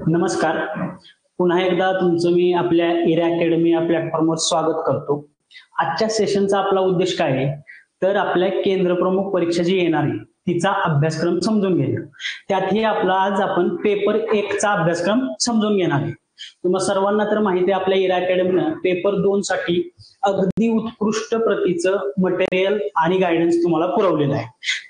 नमस्कार. पुन्हा एकदा तुमचं मी आपल्या एरिया अकॅडमी या प्लॅटफॉर्मवर स्वागत करतो. आजच्या सेशनचा आपला उद्देश काय आहे, तर आपल्या केंद्रप्रमुख परीक्षा जी येणार आहे तिचा अभ्यासक्रम समजून घेणं. त्यातही आपला आज आपण पेपर 1 चा अभ्यासक्रम समजून घेणार आहे. तुम्हाला सर्वांना तर माहिती आहे आपल्या एरिया अकॅडमीनं पेपर 2 साठी अगदी उत्कृष्ट प्रतीचं मटेरियल आणि गायडन्स तुम्हाला पुरवलेलं आहे.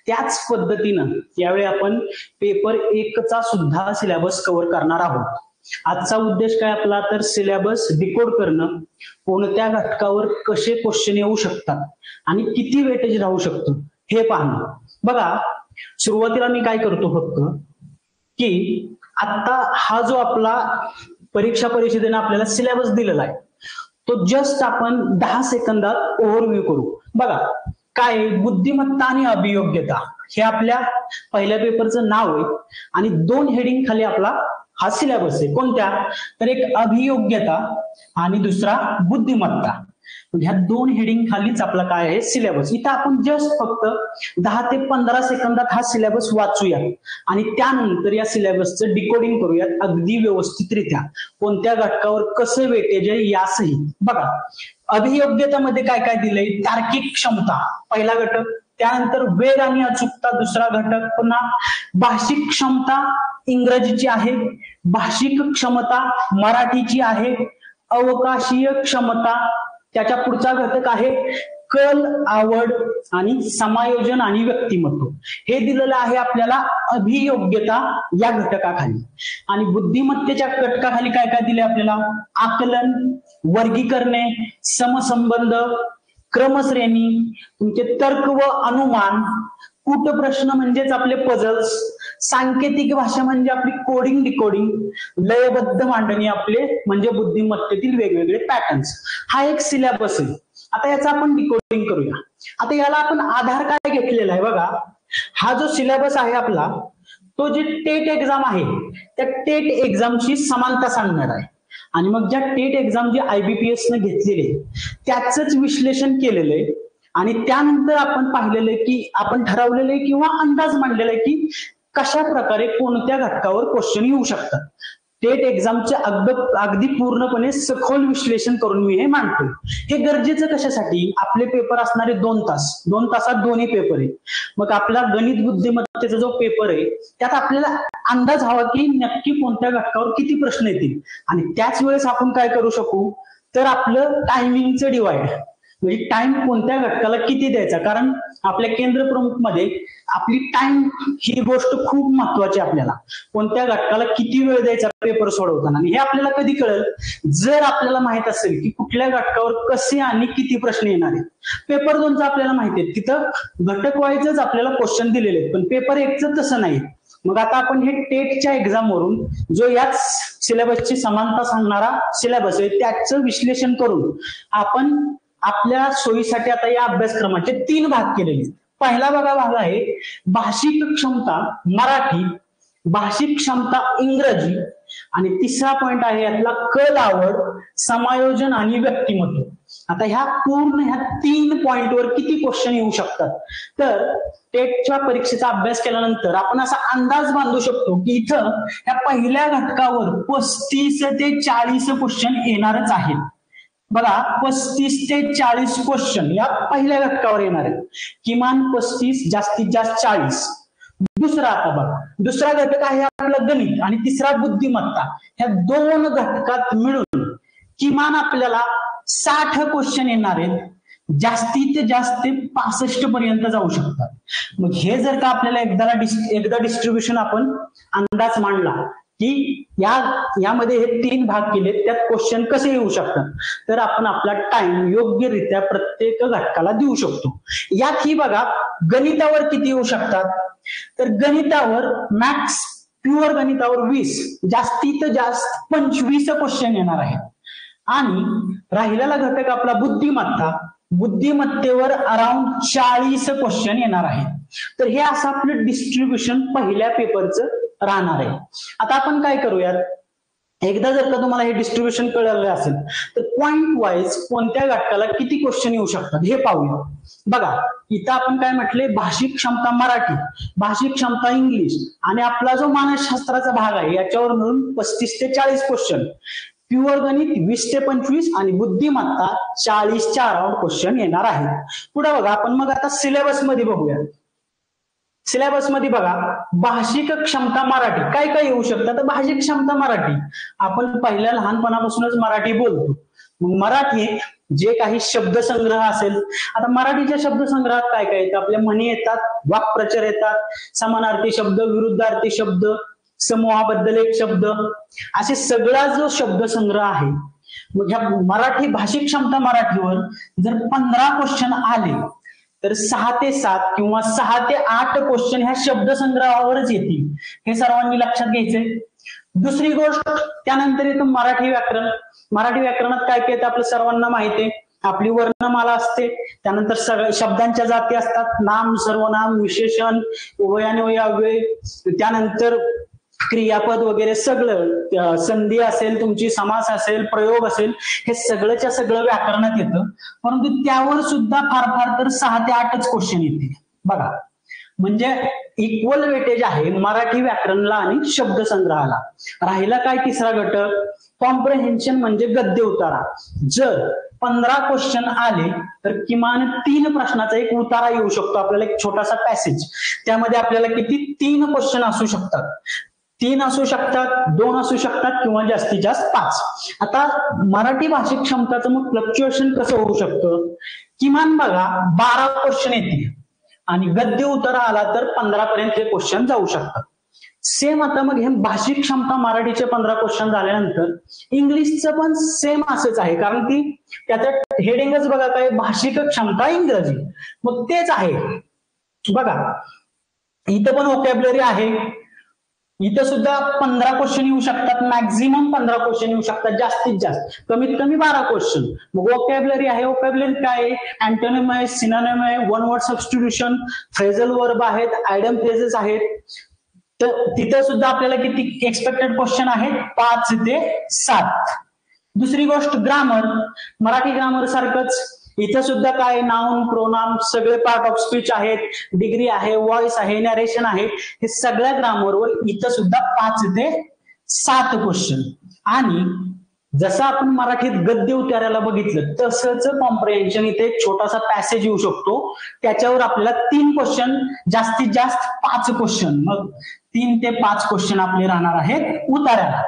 त्याच पद्धतीनं यावेळी आपण पेपर 1 चा सुद्धा सिलेबस कव्हर करणार आहोत. आजचा उद्देश काय आपला, तर सिलेबस डिकोड करणं, कोणत्या घटकावर कसे क्वेश्चन येऊ शकतात आणि किती वेटेज राहू शकतं हे पाहणं. बघा, सुरुवातीला मी काय करतो फक्त की आता हा जो आपला परीक्षा परिषदेने आपल्याला सिलेबस दिलेला आहे तो जस्ट आपण 10 सेकंदात ओव्हरव्ह्यू करू. बघा काय, बुद्धिमत्ता आणि अभियोग्यता हे आपल्या पहिल्या पेपरचं नाव आहे आणि 2 हेडिंग खाली आपला हा सिलेबस आहे. कोणत्या, तर एक अभियोग्यता आणि दुसरा बुद्धिमत्ता. ह्या 2 हेडिंग खालीच आपला काय आहे सिलेबस. इथं आपण जस्ट फक्त 10 ते 15 सेकंदात हा सिलेबस वाचूया आणि त्यानंतर या सिलेबसचं डिकोडिंग करूयात अगदी व्यवस्थितरित्या. कोणत्या घटकावर कसं वेटेज आहे यासही. बघा, अभियोग्यतेमध्ये काय काय दिलंय, तार्किक क्षमता पहिला घटक, त्यानंतर वेग आणि अचूकता दुसरा घटक, पुन्हा भाषिक क्षमता इंग्रजीची आहे, भाषिक क्षमता मराठीची आहे, अवकाशीय क्षमता त्याच्या पुढचा घटक आहे कल, आवड आणि समायोजन आणि व्यक्तिमत्व. हे दिलेलं आहे आपल्याला अभियोग्यता या घटकाखाली. आणि बुद्धिमत्तेच्या घटकाखाली काय काय दिले आपल्याला, आकलन, वर्गीकरणे, समसंबंध, क्रमश्रेणी, तुमचे तर्क व अनुमान, कूटप्रश्न म्हणजेच आपले पझल्स, सांकेतिक भाषा म्हणजे आपली कोडिंग डिकोडिंग, लयबद्ध मांडणी आपले म्हणजे बुद्धिमत्तेतील वेगवेगळे पॅटर्न्स. हा एक सिलेबस आहे. आता याचा आपण डिकोडिंग करूया. आता याला आपण आधार काय घेतलेला आहे, बघा हा जो सिलेबस आहे आपला तो जे टेट एक्झाम आहे त्या टेट एक्झामची समानता सांगणार आहे. आणि मग ज्या टेट एक्झाम जी IBPS ने घेतलेली त्याच विश्लेषण केलेलं आहे आणि त्यानंतर आपण पाहिलेलं आहे की आपण ठरवलेलं आहे किंवा अंदाज मांडलेला आहे की कशा प्रकारे कोणत्या घटकावर क्वेश्चन येऊ शकतात. टेट एक्झामचे अगदी पूर्णपणे सखोल विश्लेषण करून मी हे मांडतो. हे गरजेचं कशासाठी, आपले पेपर असणारे 2 तास, 2 तासात दोन्ही पेपर आहे. मग आपला गणित बुद्धिमत्तेचा जो पेपर आहे त्यात आपल्याला अंदाज हवा की नक्की कोणत्या घटकावर किती प्रश्न येतील आणि त्याच वेळेस आपण काय करू शकू, तर आपलं टायमिंगचं डिवाइड म्हणजे टाइम कोणत्या घटकाला किती द्यायचा. कारण आपल्या केंद्र प्रमुख मध्ये आपली टाइम ही गोष्ट खूप महत्वाची आहे. आपल्याला कोणत्या घटकाला किती वेळ द्यायचा पेपर सोडवताना, आणि हे आपल्याला कधी कळेल जर आपल्याला माहित असेल की कुठल्या घटकावर कसे आणि किती प्रश्न येणार आहेत. पेपर 2 चा आपल्याला माहिती आहे तिथं घटक वाईजच आपल्याला क्वेश्चन दिलेले आहेत, पण पेपर 1 चं तसं नाही. मग आता आपण हे टेटच्या एक्झाम वरून जो याच सिलेबसची समानता सांगणारा सिलेबस आहे त्याचं विश्लेषण करून आपण आपल्या सोयीसाठी आता या अभ्यासक्रमाचे 3 भाग केलेले. पहिला भाग आहे भाषिक क्षमता मराठी, भाषिक क्षमता इंग्रजी आणि तिसरा पॉइंट आहे यातला कल, आवड, समायोजन आणि व्यक्तिमत्व. आता ह्या 3 पॉइंटवर किती क्वेश्चन येऊ शकतात, तर टेटच्या परीक्षेचा अभ्यास केल्यानंतर आपण असा अंदाज बांधू शकतो की इथं या पहिल्या घटकावर 35 ते 40 क्वेश्चन येणारच आहेत. बघा 35 ते 40 क्वेश्चन या पहिल्या घटकावर येणार आहेत, किमान 35 जास्तीत जास्त 40. दुसरा, आता बघा दुसरा घटक आहे आपला गणित आणि तिसरा बुद्धिमत्ता. ह्या 2 घटकात मिळून किमान आपल्याला 60 क्वेश्चन येणार आहेत, जास्तीत जास्त 65 पर्यंत जाऊ शकतात. मग हे जर का आपल्याला एकदा डिस्ट्रीब्युशन आपण अंदाज मांडला की यामध्ये हे 3 भाग केले त्यात क्वेश्चन कसे येऊ शकतात, तर आपण आपला टाइम योग्यरित्या प्रत्येक घटकाला देऊ शकतो. यात ही बघा गणितावर किती येऊ शकतात, तर गणितावर मॅक्स प्युअर गणितावर 20, जास्तीत जास्त 25 क्वेश्चन येणार आहेत. आणि राहिलेला घटक आपला बुद्धिमत्ता, बुद्धिमत्तेवर अराउंड 40 क्वेश्चन येणार आहेत. तर हे असं आपलं डिस्ट्रीब्युशन पहिल्या पेपरचं राहणार आहे. आता आपण काय करूयात, एकदा जर का तुम्हाला हे डिस्ट्रीब्युशन कळलं असेल तर पॉइंट वाईज कोणत्या घटकाला किती क्वेश्चन येऊ शकतात हे पाहूया. बघा इथं आपण काय म्हटले, भाषिक क्षमता मराठी, भाषिक क्षमता इंग्लिश आणि आपला जो मानसशास्त्राचा भाग आहे याच्यावर मिळून 35 ते 40 क्वेश्चन, प्युअर गणित 20 ते 25 आणि बुद्धिमत्ता 40च्या अराउंड क्वेश्चन येणार आहेत. पुढे बघा आपण मग आता सिलेबस मध्ये बघूया. सिलेबस मध्ये बघा भाषिक क्षमता मराठी काय काय येऊ शकतं. तर भाषिक क्षमता मराठी आपण पहिल्या लहानपणापासूनच मराठी बोलतो. मग मराठी जे काही शब्दसंग्रह असेल, आता मराठीच्या शब्दसंग्रहात काय काय येतं, आपल्या म्हणी येतात, वाक्प्रचार येतात, समानार्थी शब्द, विरुद्धार्थी शब्द, समूहाबद्दल एक शब्द, असे सगळा जो शब्दसंग्रह आहे. मग ह्या मराठी भाषिक क्षमता मराठीवर जर 15 क्वेश्चन आले तर 6 ते 7 किंवा 6 ते 8 क्वेश्चन ह्या शब्दसंग्रहावरच येतील, हे सर्वांनी लक्षात घ्यायचंय. दुसरी गोष्ट त्यानंतर येतं मराठी व्याकरण. मराठी व्याकरणात काय काय येतं आपलं सर्वांना माहिती आहे. आपली वर्णमाला असते, त्यानंतर सगळ्या शब्दांच्या जाती असतात, नाम, सर्वनाम, विशेषण, उभयान्वयी अव्यय, त्यानंतर क्रियापद वगैरे सगळं, संधी असेल तुमची, समास असेल, प्रयोग असेल, हे सगळंच्या सगळं व्याकरणात येतं. परंतु त्यावर सुद्धा फार फार तर 6 ते 8च क्वेश्चन येतील. बघा म्हणजे इक्वल वेटेज आहे मराठी व्याकरणला आणि शब्दसंग्रहाला. राहिला काय तिसरा घटक, कॉम्प्रेहेन्शन म्हणजे गद्य उतारा. जर 15 क्वेश्चन आले तर किमान 3 प्रश्नाचा एक उतारा येऊ शकतो आपल्याला, एक छोटासा पॅसेज. त्यामध्ये आपल्याला किती 3 क्वेश्चन असू शकतात, 3 असू शकतात, 2 असू शकतात किंवा जास्तीत जास्त 5. आता मराठी भाषिक क्षमताचं मग फ्लक्च्युएशन कसं होऊ शकतं, किमान बघा 12 क्वेश्चन येतील आणि गद्य उतारा आला तर 15 पर्यंत हे क्वेश्चन जाऊ शकतात. सेम आता मग हे भाषिक क्षमता मराठीचे 15 क्वेश्चन झाल्यानंतर इंग्लिशचं पण सेम असंच आहे, कारण की त्याचं हेडिंगच बघा काय, भाषिक क्षमता इंग्रजी. मग तेच आहे बघा, इथं पण व्होकॅब्युलरी आहे, इथं सुद्धा 15 क्वेश्चन येऊ शकतात, मॅक्झिमम 15 क्वेश्चन येऊ शकतात, जास्तीत जास्त कमीत कमी 12 क्वेश्चन. मग व्होकॅब्युलरी आहे, व्होकॅब्युलरी काय आहे, अँटोनिम आहे, सिनोनिम आहे, one word substitution, phrasal verb आहेत, आयडम फ्रेजेस आहेत. तर तिथं सुद्धा आपल्याला किती एक्सपेक्टेड क्वेश्चन आहेत, 5 ते 7. दुसरी गोष्ट ग्रामर, मराठी ग्रामर सारखंच इथं सुद्धा काय, नाउन, प्रोनाउन सगळे पार्ट ऑफ स्पीच आहेत, डिग्री आहे, व्हॉइस आहे, नरेशन आहे, हे सगळ्या ग्रामरवर इथं सुद्धा 5 ते 7 क्वेश्चन. आणि जसं आपण मराठीत गद्य उतार्याला बघितलं तसंच कॉम्प्रिहेन्शन इथे एक छोटासा पॅसेज येऊ शकतो, त्याच्यावर आपल्याला 3 क्वेश्चन, जास्तीत जास्त 5 क्वेश्चन, मग 3 ते 5 क्वेश्चन आपले राहणार आहेत उतार्याला.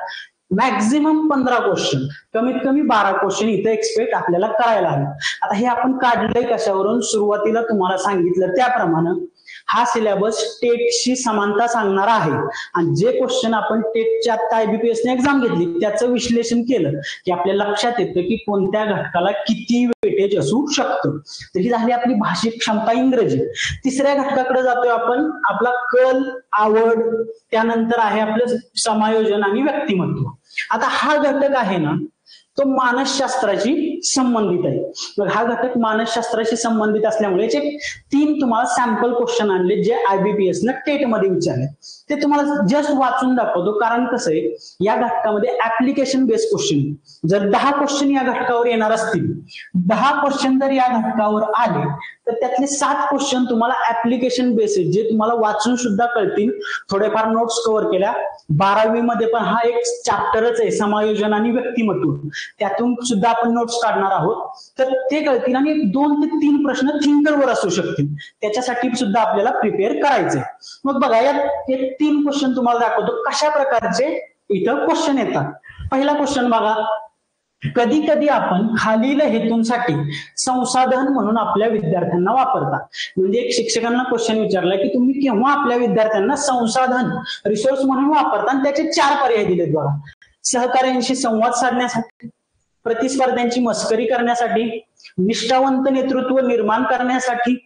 मॅक्झिमम 15 क्वेश्चन, कमीत कमी 12 क्वेश्चन इथे एक्सपेक्ट आपल्याला करायला हवे. आता हे आपण काढलंय कशावरून, सुरुवातीला तुम्हाला सांगितलं त्याप्रमाणे हा सिलेबस टेटशी समानता सांगणारा आहे. आणि जे क्वेश्चन आपण टेटच्या आता आयबीपीएसने एक्झाम घेतली त्याचं विश्लेषण केलं की आपल्या लक्षात येतं की कोणत्या घटकाला किती वेटेज असू शकतं. तर ही झाली आपली भाषिक क्षमता इंग्रजी. तिसऱ्या घटकाकडे जातोय आपण, आपला कल, आवड, त्यानंतर आहे आपलं समायोजन आणि व्यक्तिमत्व. आता हा घटक आहे ना तो मानसशास्त्राशी संबंधित आहे. मग हा घटक मानसशास्त्राशी संबंधित असल्यामुळे 3 तुम्हाला सॅम्पल क्वेश्चन आणले जे आयबीपीएस न टेट मध्ये विचारले, ते तुम्हाला जस्ट वाचून दाखवतो. कारण कसं आहे, या घटकामध्ये ऍप्लिकेशन बेस्ड क्वेश्चन, जर 10 क्वेश्चन या घटकावर येणार असतील, 10 क्वेश्चन जर या घटकावर आले तर त्यातले 7 क्वेश्चन तुम्हाला ऍप्लिकेशन बेसिस, जे तुम्हाला वाचून सुद्धा कळतील, थोडेफार नोट्स कव्हर केल्या. 12वी मध्ये पण हा एक चॅप्टरच आहे समायोजन आणि व्यक्तिमत्व, त्यातून सुद्धा आपण नोट्स काढणार आहोत, तर ते कळतील. आणि 2 ते 3 प्रश्न थिंकरवर असू शकतील, त्याच्यासाठी सुद्धा आपल्याला प्रिपेअर करायचंय. मग बघा यात 3 क्वेश्चन तुम्हाला दाखवतो कशा प्रकारचे इथं क्वेश्चन येतात. पहिला क्वेश्चन बघा, कधी कधी आपण खालील हेतूंसाठी संसाधन म्हणून आपल्या विद्यार्थ्यांना वापरता. म्हणजे एक शिक्षकांना क्वेश्चन विचारला की तुम्ही केव्हा आपल्या विद्यार्थ्यांना संसाधन, रिसोर्स म्हणून वापरता, आणि त्याचे 4 पर्याय दिलेत बघा. सहकार्यांशी संवाद साधण्यासाठी, प्रतिस्पर्ध्यांची मस्करी करण्यासाठी, निष्ठावंत नेतृत्व निर्माण करण्यासाठी,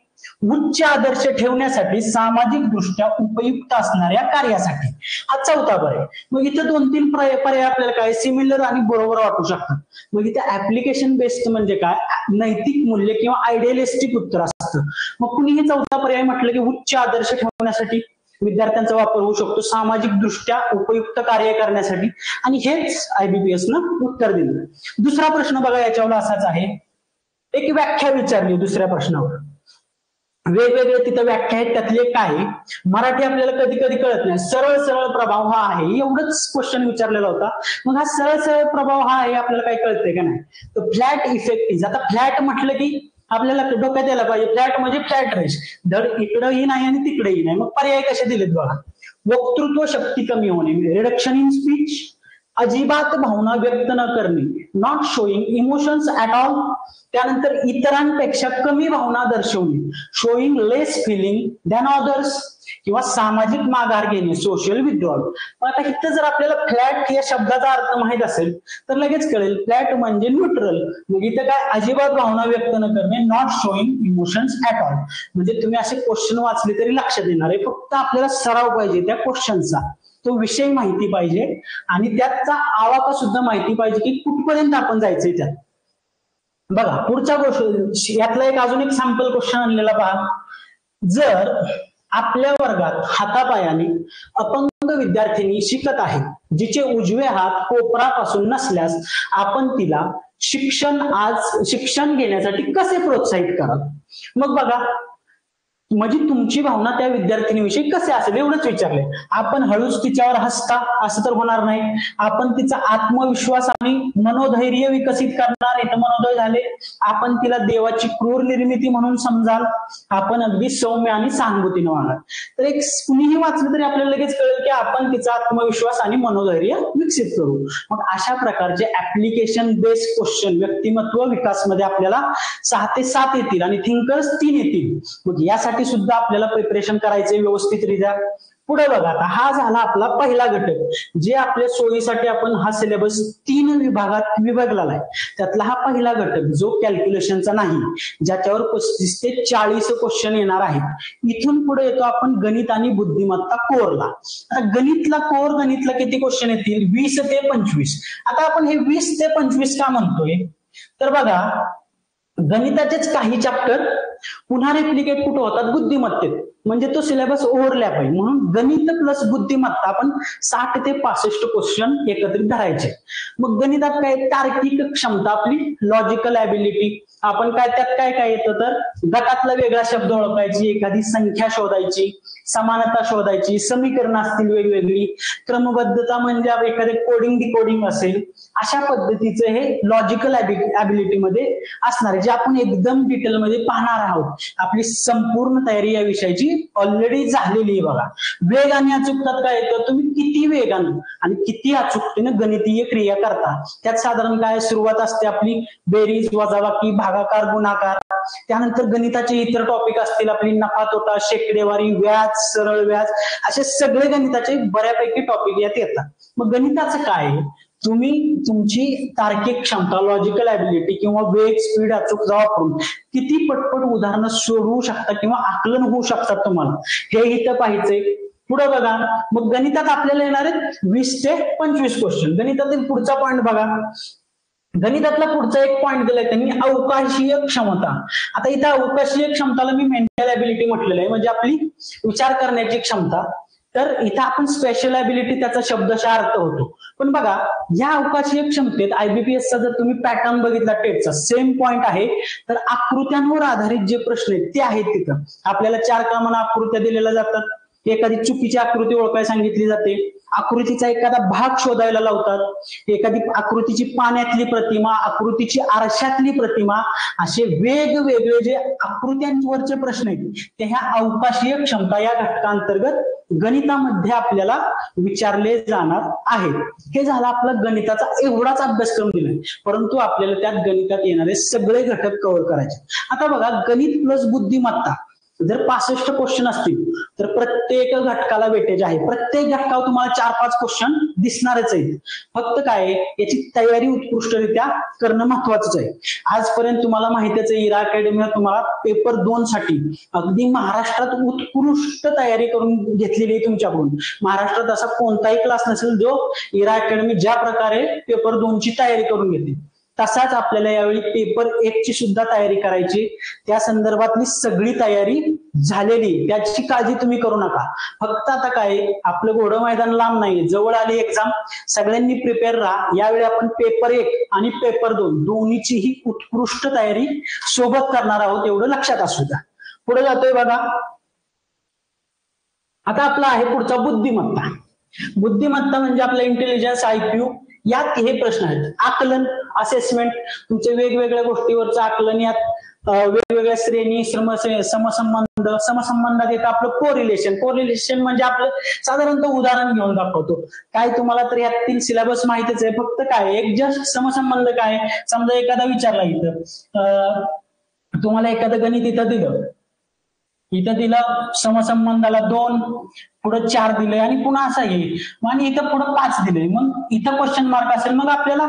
उच्च आदर्श ठेवण्यासाठी, सामाजिक दृष्ट्या उपयुक्त असणाऱ्या कार्यासाठी. हा 4था पर्याय. मग इथे 2-3 पर्याय आपल्याला काय सिमिलर आणि बरोबर वाटू शकतात. मग इथे ऍप्लिकेशन बेस्ड म्हणजे काय, नैतिक मूल्य किंवा आयडियलिस्टिक उत्तर असतं. मग कुणीही 4था पर्याय म्हटलं की उच्च आदर्श ठेवण्यासाठी, विद्यार्थ्यांचा वापर होऊ शकतो सामाजिक दृष्ट्या उपयुक्त कार्य करण्यासाठी, आणि हेच IBPS न उत्तर दिलं. दुसरा प्रश्न बघा याच्यावर असाच आहे, एक व्याख्या विचारली दुसऱ्या प्रश्नावर, वेगवेगळे तिथं व्याख्या आहेत, त्यातले काय मराठी आपल्याला कधी कधी कळत नाही. सरळ सरळ प्रभाव हा आहे, एवढंच क्वेश्चन विचारलेला होता. मग हा सरळ सरळ प्रभाव हा आहे आपल्याला काय कळतंय का नाही, तर फ्लॅट इफेक्ट इज, आता फ्लॅट म्हटलं की आपल्याला डोक्यात यायला पाहिजे फ्लॅट म्हणजे फ्लॅट रेश, धड इकडंही नाही आणि तिकडेही नाही. मग पर्याय कसे दिलेत बघा, वक्तृत्व शक्ती कमी होणे, रिडक्शन इन स्पीच, अजिबात भावना व्यक्त न करणे, not showing emotions at all, त्यानंतर इतरांपेक्षा कमी भावना दर्शवणे, शोईंग लेस फिलिंग दॅन अदर्स, किंवा सामाजिक माघार घेणे, सोशल विथड्रॉल. आता इथं जर आपल्याला फ्लॅट या शब्दाचा अर्थ माहित असेल तर लगेच कळेल फ्लॅट म्हणजे न्यूट्रल. मग इथं काय, अजिबात भावना व्यक्त न करणे, not showing emotions at all, म्हणजे तुम्ही असे क्वेश्चन वाचले तरी लक्षात येणार आहे. फक्त आपल्याला सराव पाहिजे त्या क्वेश्चनचा, तो विषय माहिती पाहिजे आणि त्याचा आवाका सुद्धा माहिती पाहिजे की कुठपर्यंत आपण जायचंय त्यात. बघा पुढचा गोष्ट, यातला एक अजून एक सॅम्पल क्वेश्चन आणलेला पहा, जर आपल्या वर्गात हातापायाने अपंग विद्यार्थिनी शिकत आहे, जिचे उजवे हात कोपरापासून नसल्यास आपण तिला शिक्षण घेण्यासाठी कसे प्रोत्साहित कराल. मग बघा, म्हणजे तुमची भावना त्या विद्यार्थिनीविषयी कसे असेल एवढंच विचारले. आपण हळूच तिच्यावर हसता असं तर होणार नाही, आपण तिचा आत्मविश्वास आणि मनोधैर्य विकसित करणार, इथं मनोधैर्य झाले. आपण तिला देवाची क्रूर निर्मिती म्हणून समजाल, आपण अगदी सौम्य आणि सहानुभूतीने वागणार. तर एक कुणीही वाचलं तरी आपल्याला लगेच कळेल की आपण तिचा आत्मविश्वास आणि मनोधैर्य विकसित करू. मग अशा प्रकारचे ऍप्लिकेशन बेस्ड क्वेश्चन व्यक्तिमत्व विकासमध्ये आपल्याला 6 ते 7 येतील आणि थिंकर्स 3 येतील. मग यासाठी सुद्धा आपल्याला प्रिपरेशन करायचे व्यवस्थितरित्या. पुढे बघा, आता हा झाला आपला पहिला घटक, जे आपल्या सोयीसाठी आपण हा सिलेबस 3 विभागात विभागलेला आहे. त्यातला हा पहिला घटक जो कॅल्क्युलेशनचा नाही, ज्याच्यावर 35 ते 40 क्वेश्चन येणार आहेत. इथून पुढे येतो आपण गणित आणि बुद्धिमत्ता कोरला. आता गणितला किती क्वेश्चन येतील, 20 ते 25. आता आपण हे 20 ते 25 का म्हणतोय, तर बघा गणिताचेच काही चॅप्टर पुन्हा रेप्लिकेट कुठे होतात, बुद्धिमत्तेत, म्हणजे तो सिलेबस ओव्हरलॅप आहे. म्हणून गणित प्लस बुद्धिमत्ता आपण 60 ते 65 क्वेश्चन एकत्रित धरायचे. मग गणितात काय, तार्किक क्षमता आपली, लॉजिकल ॲबिलिटी, आपण काय त्यात काय काय येतं तर गटातला वेगळा शब्द ओळखायची, एखादी संख्या शोधायची, समानता शोधायची, समीकरणं असतील वेगवेगळी, क्रमबद्धता म्हणजे एखादे कोडिंग डिकोडिंग असेल, अशा पद्धतीचं हे लॉजिकल ॲबिलिटी मध्ये असणार आहे, जे आपण एकदम डिटेलमध्ये पाहणार आहोत. आपली संपूर्ण तयारी या विषयाची ऑलरेडी झालेली आहे. बघा, वेग आणि अचूकतात काय येतं, तुम्ही किती वेगानं आणि किती अचूकतेनं गणितीय क्रिया करता. त्यात साधारण काय सुरुवात असते आपली, बेरीज, वजाबाकी, भागाकार, गुणाकार. त्यानंतर गणिताचे इतर टॉपिक असतील आपली नफा तोटा, शेकडेवारी, व्याज, सरळ व्याज, असे सगळे गणिताचे बऱ्यापैकी टॉपिक यात येतात. मग गणिताचं काय, तुम्ही तुमची तार्किक क्षमता, लॉजिकल ॲबिलिटी किंवा वेग, स्पीड, अचूकता वापरून किती पटपट उदाहरणं सोडवू शकता किंवा आकलन होऊ शकतात तुम्हाला, हे इथं पाहायचंय. पुढे बघा, मग गणितात आपल्याला येणार आहेत 20 ते 25 क्वेश्चन. गणितातील पुढचा पॉईंट बघा, गणितातला पुढचा एक पॉईंट दिलाय त्यांनी, अवकाशीय क्षमता. आता इथं अवकाशीय क्षमताला मी मेंटल ॲबिलिटी म्हटलेलं आहे, म्हणजे आपली विचार करण्याची क्षमता. तर इथं आपण स्पेशल ॲबिलिटी त्याचा शब्दशः अर्थ होतो. पण बघा, या अवकाशीय क्षमतेत IBPSचा जर तुम्ही पॅटर्न बघितला टेटचा, सेम पॉईंट आहे. तर आकृत्यांवर आधारित जे प्रश्न आहेत ते आहेत तिथं. आपल्याला 4 क्रमानं आकृत्या दिलेल्या जातात, एखादी चुकीची आकृती ओळखायला सांगितली जाते, आकृतीचा एखादा भाग शोधायला लावतात, एखादी आकृतीची पाण्यातली प्रतिमा, आकृतीची आरशातली प्रतिमा, असे वेगवेगळे जे आकृत्यांवरचे प्रश्न आहेत ते ह्या अवकाशीय क्षमता या घटकांतर्गत गणितामध्ये आपल्याला विचारले जाणार आहेत. हे झालं आपला गणिताचा एवढाच अभ्यासक्रम दिलाय, परंतु आपल्याला त्यात गणितात येणारे सगळे घटक कव्हर करायचे. आता बघा, गणित प्लस बुद्धिमत्ता जर 65 क्वेश्चन असतील तर प्रत्येक घटकाला वेटेज आहे. प्रत्येक घटकावर तुम्हाला 4-5 क्वेश्चन दिसणारच आहेत. फक्त काय, याची तयारी उत्कृष्टरित्या करणं महत्वाचंच आहे. आजपर्यंत तुम्हाला माहितीच आहे, इरा अकॅडमीला तुम्हाला पेपर 2 साठी अगदी महाराष्ट्रात उत्कृष्ट तयारी करून घेतलेली आहे तुमच्याकडून. महाराष्ट्रात असा कोणताही क्लास नसेल जो इरा अकॅडमी ज्या प्रकारे पेपर 2 ची तयारी करून घेते, तसाच आपल्याला यावेळी पेपर 1 ची सुद्धा तयारी करायची. त्या संदर्भातली सगळी तयारी झालेली त्याची काळजी तुम्ही करू नका. फक्त आता काय आपलं घोडं मैदान लांब नाही, जवळ आली एक्झाम, सगळ्यांनी प्रिपेअर राहा. यावेळी आपण पेपर 1 आणि पेपर 2 दोन्हीचीही उत्कृष्ट तयारी सोबत करणार आहोत, एवढं लक्षात असू द्या. पुढे जातोय बघा. आता आपला आहे पुढचा बुद्धिमत्ता. बुद्धिमत्ता म्हणजे आपला इंटेलिजन्स, IQ. यात हे प्रश्न आहेत. आकलन, असेसमेंट, तुमचे वेगवेगळ्या गोष्टीवरचं आकलन. यात वेगवेगळ्या श्रेणी, समसंबंधात येतं आपलं कोरिलेशन. कोरिलेशन म्हणजे आपलं साधारणतः उदाहरण घेऊन दाखवतो. काय तुम्हाला तर यातील सिलेबस माहितीच आहे. फक्त काय एक जस्ट समसंबंध काय, समजा एखादा विचारला इथं तुम्हाला एखादं गणित इथं दिलं समसंबंधाला 2, पुढे 4 दिले आणि पुन्हा असं येईल आणि इथं पुढे 5 दिले. मग इथं क्वेश्चन मार्क असेल, मग आपल्याला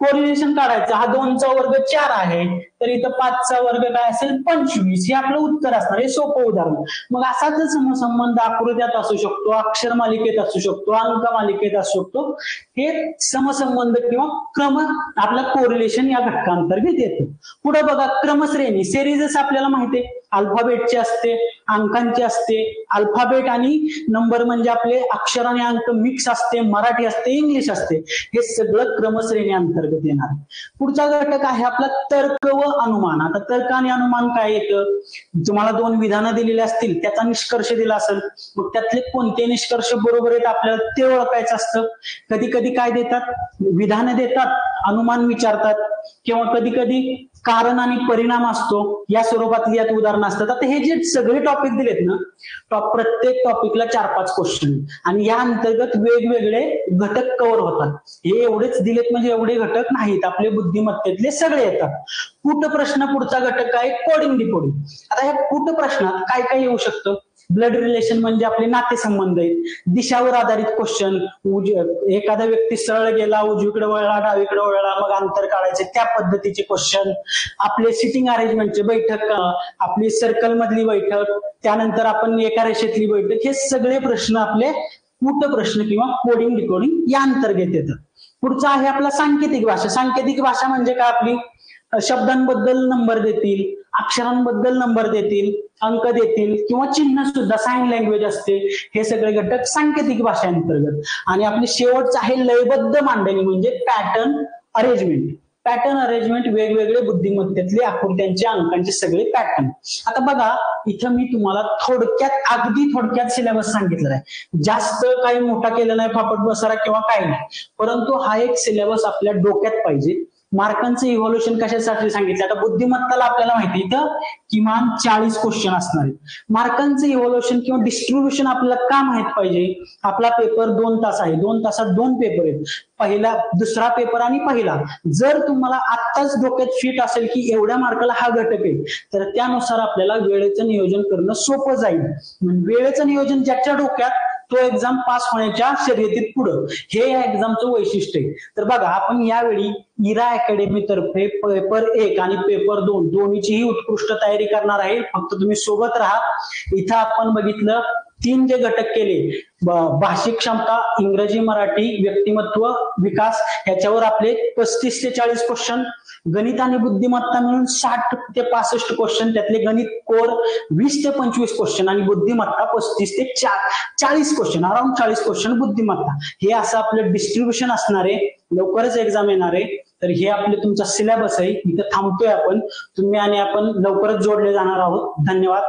कोरिलेशन काढायचं. हा 2चा वर्ग 4 आहे, तर इथं 5चा वर्ग काय असेल 25. हे आपलं उत्तर असणार. हे सोपं उदाहरण. मग असाच समसंबंध आकृत्यात असू शकतो, अक्षर मालिकेत असू शकतो, अंक मालिकेत असू शकतो. हे समसंबंध किंवा क्रम आपला कोरिलेशन या घटकांतर्गत येतो. पुढे बघा क्रमश्रेणी. सिरीजच आपल्याला माहिती आहे, अल्फाबेटची असते, अंकांची असते. अल्फाबेट आणि नंबर म्हणजे आपले अक्षर आणि अंक मिक्स असते, मराठी असते, इंग्लिश असते. हे सगळं क्रमश्रेणी अंतर्गत येणार. पुढचा घटक आहे आपला तर्क व अनुमान. आता तर्क आणि अनुमान काय येतं, तुम्हाला 2 विधानं दिलेली असतील, त्याचा निष्कर्ष दिला असेल, मग त्यातले कोणते निष्कर्ष बरोबर आहेत आपल्याला ते ओळखायचं असतं. कधी कधी काय देतात, विधानं देतात, अनुमान विचारतात, किंवा कधी कधी कारण आणि परिणाम असतो, या स्वरूपातली यात उदाहरणं असतात. आता हे जे सगळे टॉपिक दिलेत ना, प्रत्येक टॉपिकला 4-5 क्वेश्चन आणि या अंतर्गत वेगवेगळे घटक कव्हर होतात. हे एवढेच दिलेत म्हणजे एवढे घटक नाहीत, आपले बुद्धिमत्तेतले सगळे येतात. कूट प्रश्न पुढचा घटक आहे, कोडिंग डिकोडिंग. आता ह्या कूट प्रश्नात काय काय येऊ शकतं, ब्लड रिलेशन म्हणजे आपले नातेसंबंध आहेत, दिशावर आधारित क्वेश्चन, एखादा व्यक्ती सरळ गेला, उजवीकडे वळला, डावीकडे वळला, मग अंतर काढायचे, त्या पद्धतीचे क्वेश्चन. आपले सिटिंग अरेंजमेंटचे, बैठक, आपली सर्कल मधली बैठक, त्यानंतर आपण एका रेषेतली बैठक, हे सगळे प्रश्न आपले कूट प्रश्न किंवा कोडिंग डिकोडिंग या अंतर्गत येतात. पुढचा आहे आपला सांकेतिक भाषा. सांकेतिक भाषा म्हणजे काय, आपली शब्दांबद्दल नंबर देतील, अक्षरांबद्दल नंबर देतील, अंक देतील, किंवा चिन्ह सुद्धा, साइन लँग्वेज असते. हे सगळे घटक सांकेतिक भाषा अंतर्गत. आणि आपले शेवटचं आहे लयबद्ध मांडणी म्हणजे पॅटर्न अरेंजमेंट. पॅटर्न अरेंजमेंट वेगवेगळे बुद्धिमत्तेतले आकृत्यांचे, अंकांचे सगळे पॅटर्न. आता बघा इथं मी तुम्हाला अगदी थोडक्यात सिलेबस सांगितलेला आहे. जास्त काही मोठा केलेला नाही, फापट बसारा किंवा काही नाही, परंतु हा एक सिलेबस आपल्या डोक्यात पाहिजे. मार्कांचं इव्हॉल्युशन कशासाठी सांगितलं, आता बुद्धिमत्ताला आपल्याला माहिती इथं किमान 40 क्वेश्चन असणार आहेत. मार्कांचं इव्हॉल्युशन किंवा डिस्ट्रीब्युशन आपल्याला का माहित पाहिजे. आपला पेपर 2 तास आहे, 2 तासात 2 पेपर आहेत, पहिला, दुसरा पेपर आणि पहिला. जर तुम्हाला आत्ताच डोक्यात फिट असेल की एवढ्या मार्काला हा घटक आहे, तर त्यानुसार आपल्याला वेळेचं नियोजन करणं सोपं जाईल. वेळेचं नियोजन ज्याच्या डोक्यात, तो एक्झाम पास होण्याच्या शर्यतीत पुढं, हे या एक्झामचं वैशिष्ट्य आहे. तर बघा आपण यावेळी इरा अकॅडमी तर्फे पेपर 1 आणि पेपर 2 दोन्हीचीही उत्कृष्ट तयारी करणार आहे. फक्त तुम्ही सोबत राहा. इथं आपण बघितलं 3 जे घटक केले, भाषिक क्षमता, इंग्रजी, मराठी, व्यक्तिमत्व विकास, ह्याच्यावर आपले 35 ते 40 क्वेश्चन. गणित आणि बुद्धिमत्ता मिळून 60 ते 65 क्वेश्चन, त्यातले गणित कोर 20 ते 25 क्वेश्चन आणि बुद्धिमत्ता 35 ते 40 क्वेश्चन, अराउंड 40 क्वेश्चन बुद्धिमत्ता. हे असं आपलं डिस्ट्रीब्युशन असणार आहे. लवकरच एक्झाम येणार आहे. तर हे आपले तुमचा सिलेबस आहे. इथं थांबतोय आपण, तुम्ही आणि आपण लवकरच जोडले जाणार आहोत. धन्यवाद.